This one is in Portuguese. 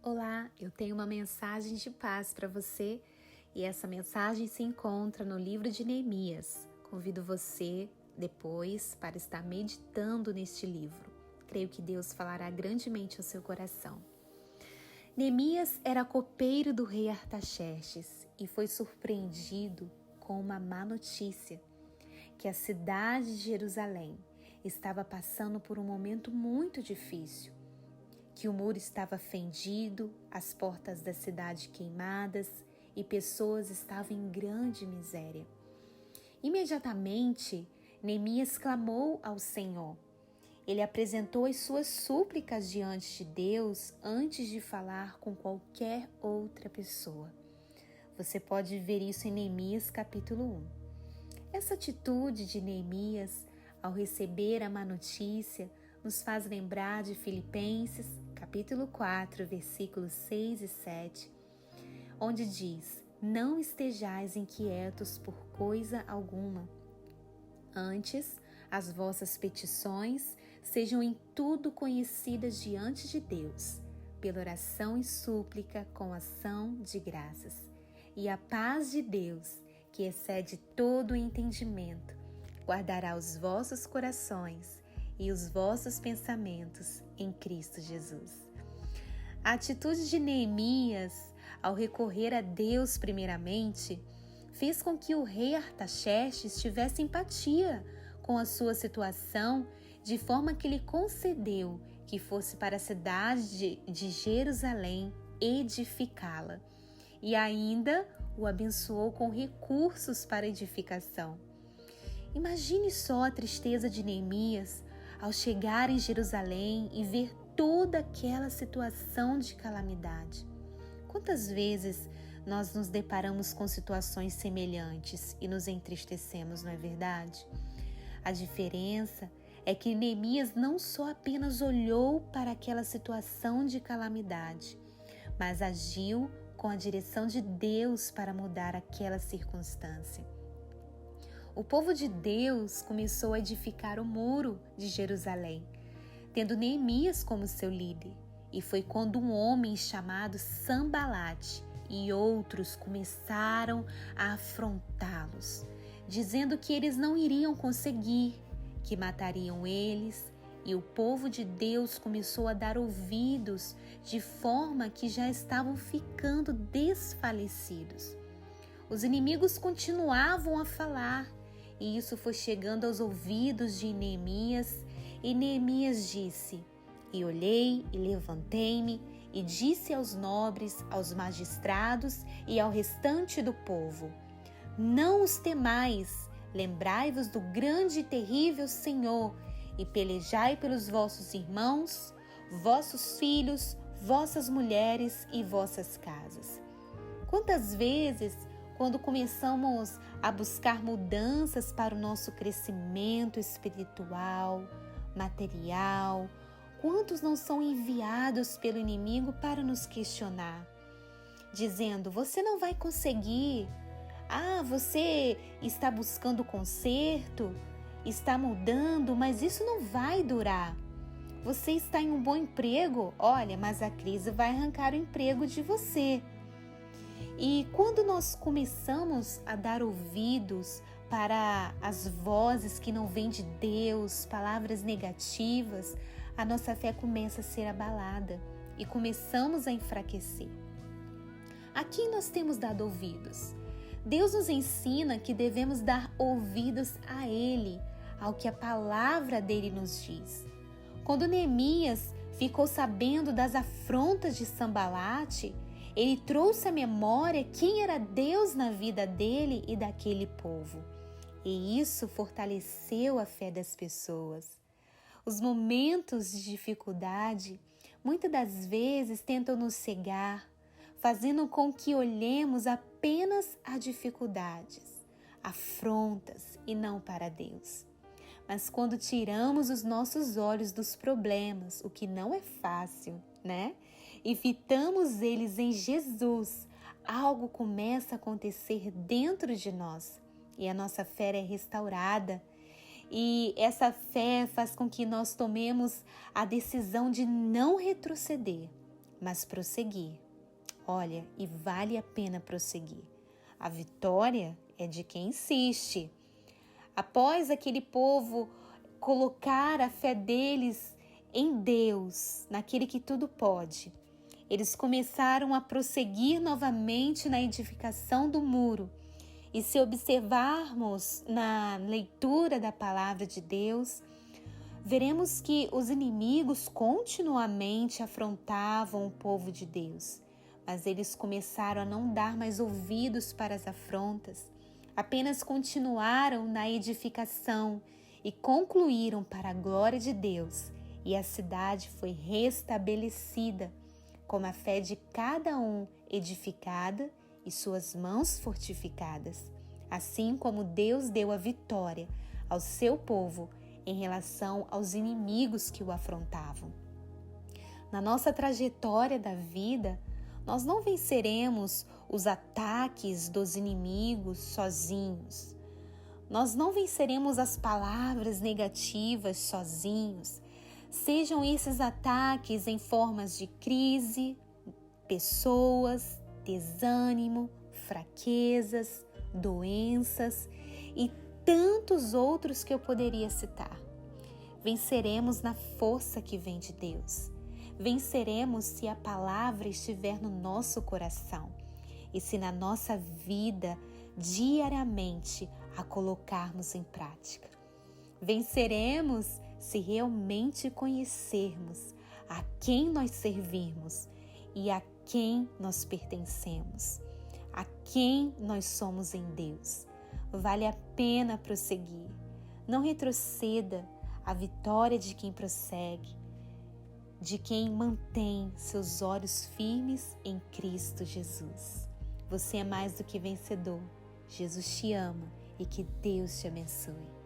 Olá, eu tenho uma mensagem de paz para você e essa mensagem se encontra no livro de Neemias. Convido você depois para estar meditando neste livro. Creio que Deus falará grandemente ao seu coração. Neemias era copeiro do rei Artaxerxes e foi surpreendido com uma má notícia, que a cidade de Jerusalém estava passando por um momento muito difícil, que o muro estava fendido, as portas da cidade queimadas e pessoas estavam em grande miséria. Imediatamente, Neemias clamou ao Senhor. Ele apresentou as suas súplicas diante de Deus antes de falar com qualquer outra pessoa. Você pode ver isso em Neemias capítulo 1. Essa atitude de Neemias, ao receber a má notícia, nos faz lembrar de Filipenses, capítulo 4, versículos 6 e 7, onde diz: "Não estejais inquietos por coisa alguma. Antes, as vossas petições sejam em tudo conhecidas diante de Deus, pela oração e súplica com ação de graças. E a paz de Deus, que excede todo o entendimento, guardará os vossos corações e os vossos pensamentos em Cristo Jesus." A atitude de Neemias, ao recorrer a Deus primeiramente, fez com que o rei Artaxerxes tivesse empatia com a sua situação, de forma que lhe concedeu que fosse para a cidade de Jerusalém edificá-la, e ainda o abençoou com recursos para edificação. Imagine só a tristeza de Neemias ao chegar em Jerusalém e ver toda aquela situação de calamidade. Quantas vezes nós nos deparamos com situações semelhantes e nos entristecemos, não é verdade? A diferença é que Neemias não só apenas olhou para aquela situação de calamidade, mas agiu com a direção de Deus para mudar aquela circunstância. O povo de Deus começou a edificar o muro de Jerusalém, tendo Neemias como seu líder. E foi quando um homem chamado Sanbalate e outros começaram a afrontá-los, dizendo que eles não iriam conseguir, que matariam eles, e o povo de Deus começou a dar ouvidos, de forma que já estavam ficando desfalecidos. Os inimigos continuavam a falar, e isso foi chegando aos ouvidos de Neemias, e Neemias disse: "E olhei e levantei-me, e disse aos nobres, aos magistrados e ao restante do povo: Não os temais, lembrai-vos do grande e terrível Senhor, e pelejai pelos vossos irmãos, vossos filhos, vossas mulheres e vossas casas." Quantas vezes, quando começamos a buscar mudanças para o nosso crescimento espiritual, material, quantos não são enviados pelo inimigo para nos questionar, dizendo: "Você não vai conseguir. Você está buscando conserto, está mudando, mas isso não vai durar. Você está em um bom emprego, olha, mas a crise vai arrancar o emprego de você." E quando nós começamos a dar ouvidos para as vozes que não vêm de Deus, palavras negativas, a nossa fé começa a ser abalada e começamos a enfraquecer. A quem nós temos dado ouvidos? Deus nos ensina que devemos dar ouvidos a Ele, ao que a palavra dele nos diz. Quando Neemias ficou sabendo das afrontas de Sanbalate, ele trouxe à memória quem era Deus na vida dele e daquele povo. E isso fortaleceu a fé das pessoas. Os momentos de dificuldade, muitas das vezes, tentam nos cegar, fazendo com que olhemos apenas a dificuldades, afrontas e não para Deus. Mas quando tiramos os nossos olhos dos problemas, o que não é fácil, né? E fitamos eles em Jesus, algo começa a acontecer dentro de nós e a nossa fé é restaurada. E essa fé faz com que nós tomemos a decisão de não retroceder, mas prosseguir. Olha, e vale a pena prosseguir. A vitória é de quem insiste. Após aquele povo colocar a fé deles em Deus, naquele que tudo pode, eles começaram a prosseguir novamente na edificação do muro. E se observarmos na leitura da palavra de Deus, veremos que os inimigos continuamente afrontavam o povo de Deus, mas eles começaram a não dar mais ouvidos para as afrontas, apenas continuaram na edificação e concluíram para a glória de Deus, e a cidade foi restabelecida, com a fé de cada um edificada e suas mãos fortificadas, assim como Deus deu a vitória ao seu povo em relação aos inimigos que o afrontavam. Na nossa trajetória da vida, nós não venceremos os ataques dos inimigos sozinhos. Nós não venceremos as palavras negativas sozinhos. Sejam esses ataques em formas de crise, pessoas, desânimo, fraquezas, doenças e tantos outros que eu poderia citar. Venceremos na força que vem de Deus. Venceremos se a palavra estiver no nosso coração e se na nossa vida diariamente a colocarmos em prática. Venceremos se realmente conhecermos a quem nós servimos e a quem nós pertencemos, a quem nós somos em Deus. Vale a pena prosseguir. Não retroceda. A vitória de quem prossegue, de quem mantém seus olhos firmes em Cristo Jesus. Você é mais do que vencedor. Jesus te ama e que Deus te abençoe.